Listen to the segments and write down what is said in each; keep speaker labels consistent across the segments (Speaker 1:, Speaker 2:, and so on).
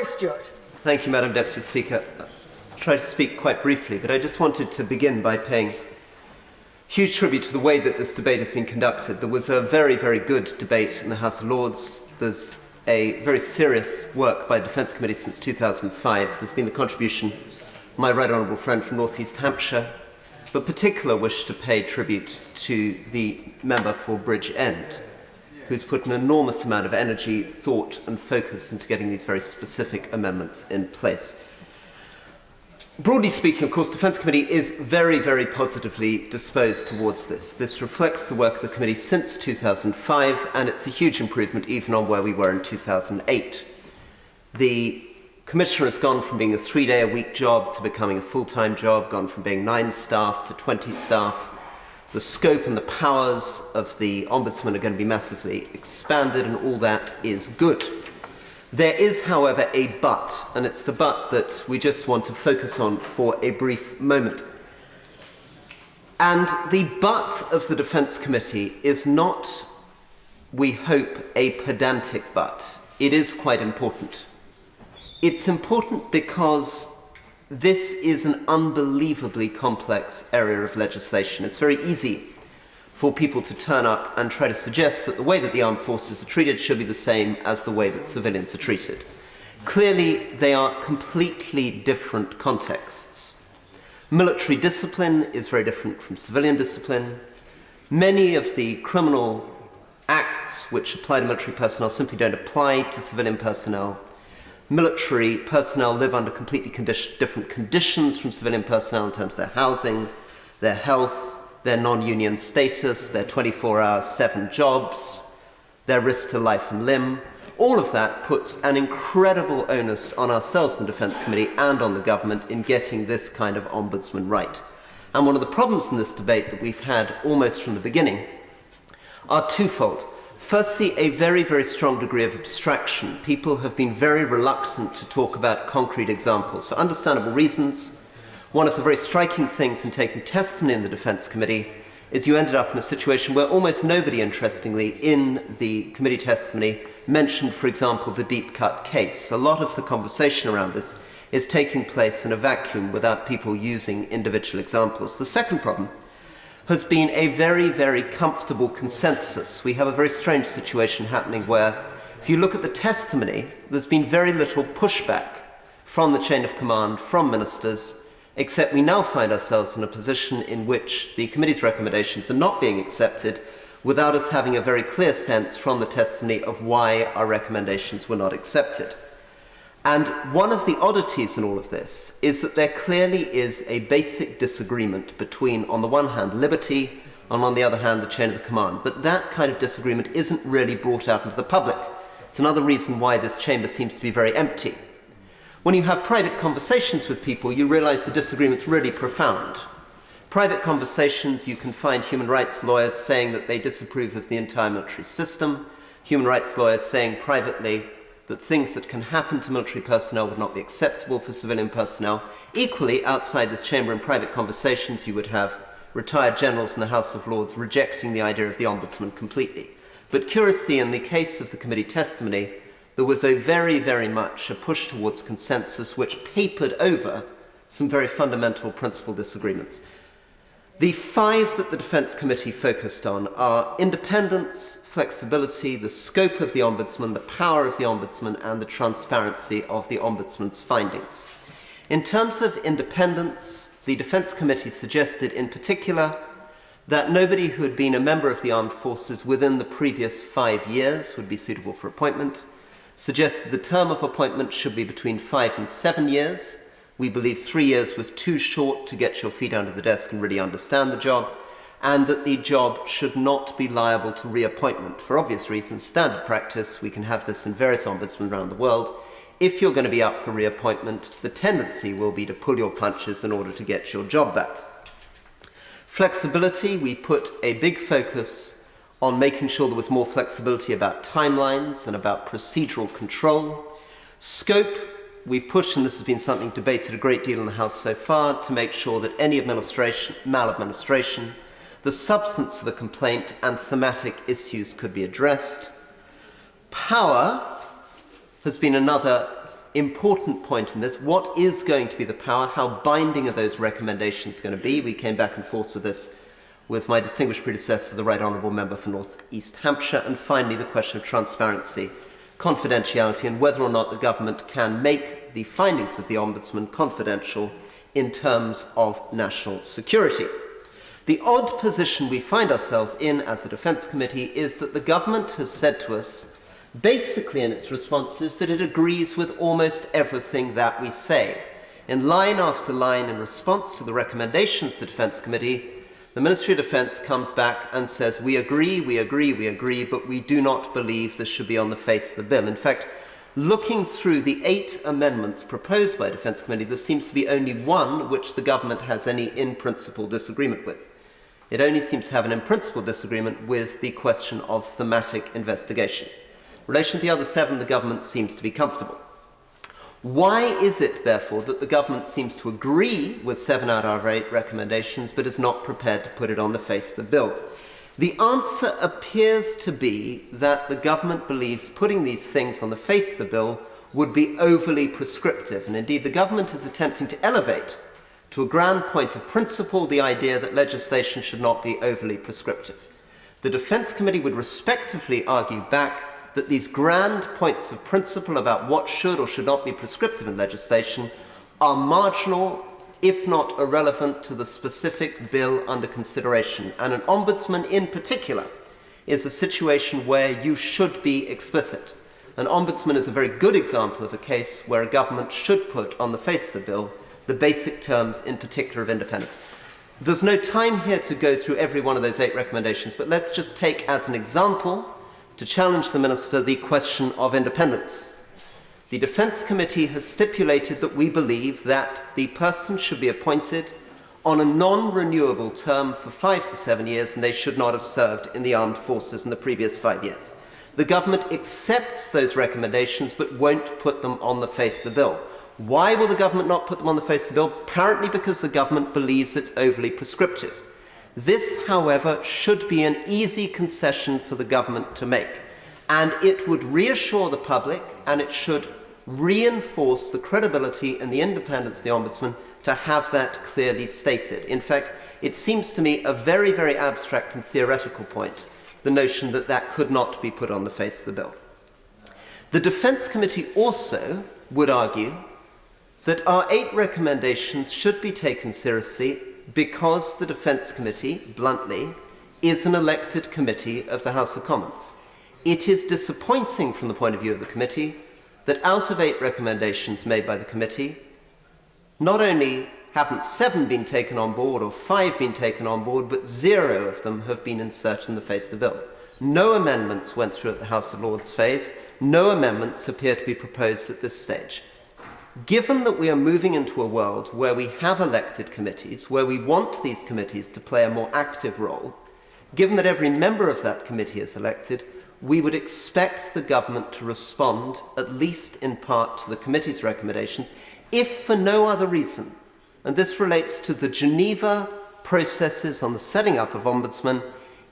Speaker 1: Rory Stewart.
Speaker 2: Thank you, Madam Deputy Speaker. I'll try to speak quite briefly, but I just wanted to begin by paying huge tribute to the way that this debate has been conducted. There was a very, very good debate in the House of Lords. There's a very serious work by the Defence Committee since 2005. There's been the contribution of my right honourable friend from North East Hampshire, but particular wish to pay tribute to the member for Bridge End, who's put an enormous amount of energy, thought and focus into getting these very specific amendments in place. Broadly speaking, of course, the Defence Committee is very, very positively disposed towards this. This reflects the work of the committee since 2005, and it's a huge improvement even on where we were in 2008. The Commissioner has gone from being a 3-day-a-week job to becoming a full-time job, gone from being 9 staff to 20 staff. The scope and the powers of the Ombudsman are going to be massively expanded, and all that is good. There is, however, a but, and it's the but that we just want to focus on for a brief moment. And the but of the Defence Committee is not, we hope, a pedantic but. It is quite important. It's important because this is an unbelievably complex area of legislation. It's very easy for people to turn up and try to suggest that the way that the armed forces are treated should be the same as the way that civilians are treated. Clearly, they are completely different contexts. Military discipline is very different from civilian discipline. Many of the criminal acts which apply to military personnel simply don't apply to civilian personnel. Military personnel live under completely different conditions from civilian personnel in terms of their housing, their health, their non-union status, their 24-hour, 7 jobs, their risk to life and limb. All of that puts an incredible onus on ourselves in the Defence Committee and on the government in getting this kind of ombudsman right. And one of the problems in this debate that we've had almost from the beginning are twofold. Firstly, a very, very strong degree of abstraction. People have been very reluctant to talk about concrete examples for understandable reasons. One of the very striking things in taking testimony in the Defence Committee is you ended up in a situation where almost nobody, interestingly, in the committee testimony mentioned, for example, the deep cut case. A lot of the conversation around this is taking place in a vacuum without people using individual examples. The second problem has been a very, very comfortable consensus. We have a very strange situation happening where, if you look at the testimony, there's been very little pushback from the chain of command, from ministers, except we now find ourselves in a position in which the committee's recommendations are not being accepted without us having a very clear sense from the testimony of why our recommendations were not accepted. And one of the oddities in all of this is that there clearly is a basic disagreement between, on the one hand, liberty, and on the other hand, the chain of the command. But that kind of disagreement isn't really brought out into the public. It's another reason why this chamber seems to be very empty. When you have private conversations with people, you realize the disagreement's really profound. Private conversations, you can find human rights lawyers saying that they disapprove of the entire military system, human rights lawyers saying privately that things that can happen to military personnel would not be acceptable for civilian personnel. Equally, outside this chamber in private conversations, you would have retired generals in the House of Lords rejecting the idea of the Ombudsman completely. But curiously, in the case of the committee testimony, there was a very, very much a push towards consensus which papered over some very fundamental principal disagreements. The 5 that the Defence Committee focused on are independence, flexibility, the scope of the Ombudsman, the power of the Ombudsman, and the transparency of the Ombudsman's findings. In terms of independence, the Defence Committee suggested in particular that nobody who had been a member of the armed forces within the previous 5 years would be suitable for appointment, suggested the term of appointment should be between 5 and 7 years. We believe 3 years was too short to get your feet under the desk and really understand the job, and that the job should not be liable to reappointment. For obvious reasons, standard practice, we can have this in various ombudsmen around the world. If you're going to be up for reappointment, the tendency will be to pull your punches in order to get your job back. Flexibility, we put a big focus on making sure there was more flexibility about timelines and about procedural control. Scope, we've pushed, and this has been something debated a great deal in the House so far, to make sure that any maladministration, the substance of the complaint and thematic issues could be addressed. Power has been another important point in this. What is going to be the power? How binding are those recommendations going to be? We came back and forth with this with my distinguished predecessor, the Right Honourable Member for North East Hampshire. And finally, the question of transparency, confidentiality, and whether or not the government can make the findings of the Ombudsman confidential in terms of national security. The odd position we find ourselves in as the Defence Committee is that the government has said to us, basically in its responses, that it agrees with almost everything that we say. In line after line, in response to the recommendations of the Defence Committee, the Ministry of Defence comes back and says, we agree, but we do not believe this should be on the face of the bill. In fact, looking through the 8 amendments proposed by the Defence Committee, there seems to be only one which the government has any in-principle disagreement with. It only seems to have an in-principle disagreement with the question of thematic investigation. In relation to the other 7, the government seems to be comfortable. Why is it, therefore, that the government seems to agree with 7 out of 8 recommendations but is not prepared to put it on the face of the bill? The answer appears to be that the government believes putting these things on the face of the bill would be overly prescriptive, and indeed the government is attempting to elevate to a grand point of principle the idea that legislation should not be overly prescriptive. The Defence Committee would respectively argue back that these grand points of principle about what should or should not be prescriptive in legislation are marginal, if not irrelevant, to the specific bill under consideration. And an ombudsman in particular is a situation where you should be explicit. An ombudsman is a very good example of a case where a government should put on the face of the bill the basic terms in particular of independence. There's no time here to go through every one of those 8 recommendations, but let's just take as an example, to challenge the Minister, the question of independence. The Defence Committee has stipulated that we believe that the person should be appointed on a non-renewable term for 5 to 7 years, and they should not have served in the armed forces in the previous 5 years. The government accepts those recommendations but won't put them on the face of the bill. Why will the government not put them on the face of the bill? Apparently because the government believes it's overly prescriptive. This, however, should be an easy concession for the government to make, and it would reassure the public and it should reinforce the credibility and the independence of the Ombudsman to have that clearly stated. In fact, it seems to me a very, very abstract and theoretical point, the notion that that could not be put on the face of the bill. The Defence Committee also would argue that our 8 recommendations should be taken seriously because the Defence Committee, bluntly, is an elected committee of the House of Commons. It is disappointing from the point of view of the committee that out of 8 recommendations made by the committee, not only haven't 7 been taken on board or 5 been taken on board, but 0 of them have been inserted in the face of the bill. No amendments went through at the House of Lords phase. No amendments appear to be proposed at this stage. Given that we are moving into a world where we have elected committees, where we want these committees to play a more active role, given that every member of that committee is elected, we would expect the government to respond, at least in part, to the committee's recommendations, if for no other reason, and this relates to the Geneva processes on the setting up of ombudsman,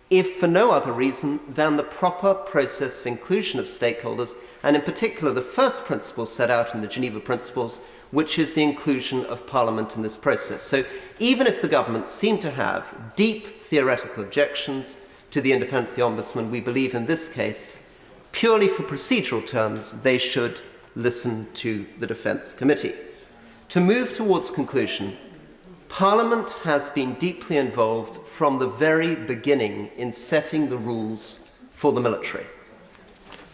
Speaker 2: if for no other reason than the proper process of inclusion of stakeholders, and in particular the first principle set out in the Geneva Principles, which is the inclusion of Parliament in this process. So even if the government seemed to have deep theoretical objections to the independence of the Ombudsman, we believe in this case, purely for procedural terms, they should listen to the Defence Committee. To move towards conclusion, Parliament has been deeply involved from the very beginning in setting the rules for the military.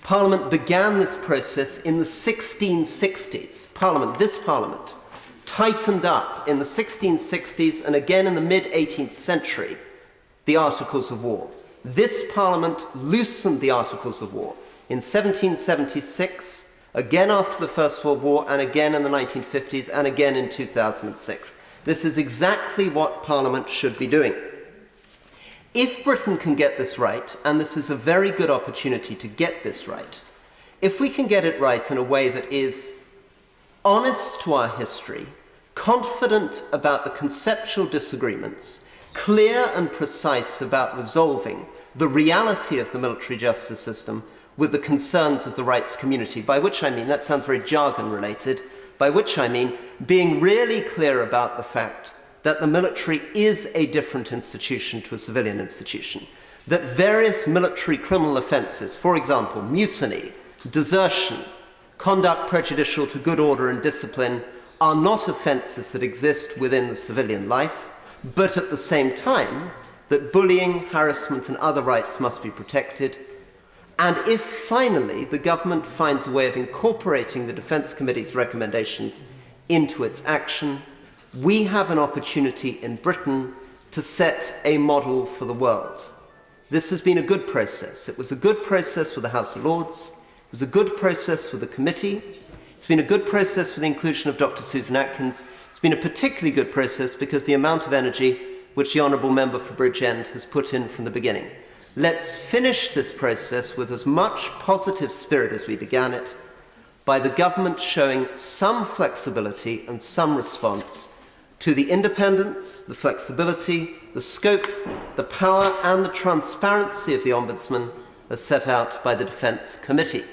Speaker 2: Parliament began this process in the 1660s. This Parliament, tightened up in the 1660s and again in the mid-18th century the Articles of War. This Parliament loosened the Articles of War in 1776, again after the First World War, and again in the 1950s, and again in 2006. This is exactly what Parliament should be doing. If Britain can get this right, and this is a very good opportunity to get this right, if we can get it right in a way that is honest to our history, confident about the conceptual disagreements, clear and precise about resolving the reality of the military justice system, with the concerns of the rights community, by which I mean, that sounds very jargon related, by which I mean being really clear about the fact that the military is a different institution to a civilian institution, that various military criminal offences, for example, mutiny, desertion, conduct prejudicial to good order and discipline, are not offences that exist within the civilian life, but at the same time, that bullying, harassment and other rights must be protected. And if finally the government finds a way of incorporating the Defence Committee's recommendations into its action, we have an opportunity in Britain to set a model for the world. This has been a good process. It was a good process with the House of Lords. It was a good process with the committee. It's been a good process with the inclusion of Dr. Susan Atkins. It's been a particularly good process because the amount of energy which the Honourable Member for Bridgend has put in from the beginning. Let's finish this process with as much positive spirit as we began it, by the government showing some flexibility and some response to the independence, the flexibility, the scope, the power and the transparency of the Ombudsman as set out by the Defence Committee.